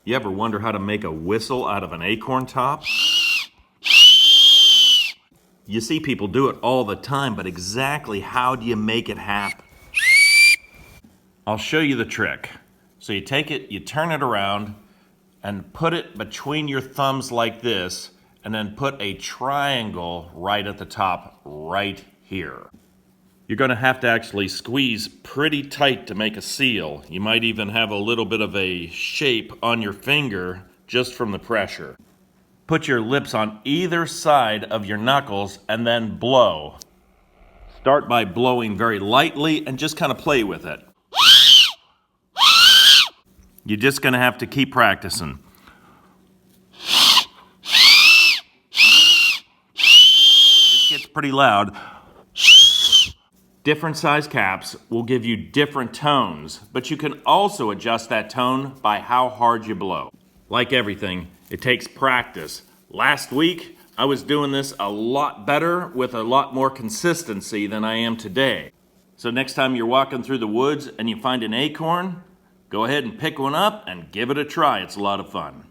You ever wonder how to make a whistle out of an acorn top? You see people do it all the time, but exactly how do you make it happen? I'll show you the trick. So you take it, you turn it around, and put it between your thumbs like this, and then put a triangle right at the top, right here. You're going to have to actually squeeze pretty tight to make a seal. You might even have a little bit of a shape on your finger just from the pressure. Put your lips on either side of your knuckles and then blow. Start by blowing very lightly and just kind of play with it. You're just going to have to keep practicing. It gets pretty loud. Different size caps will give you different tones, but you can also adjust that tone by how hard you blow. Like everything, it takes practice. Last week, I was doing this a lot better with a lot more consistency than I am today. So next time you're walking through the woods and you find an acorn, go ahead and pick one up and give it a try. It's a lot of fun.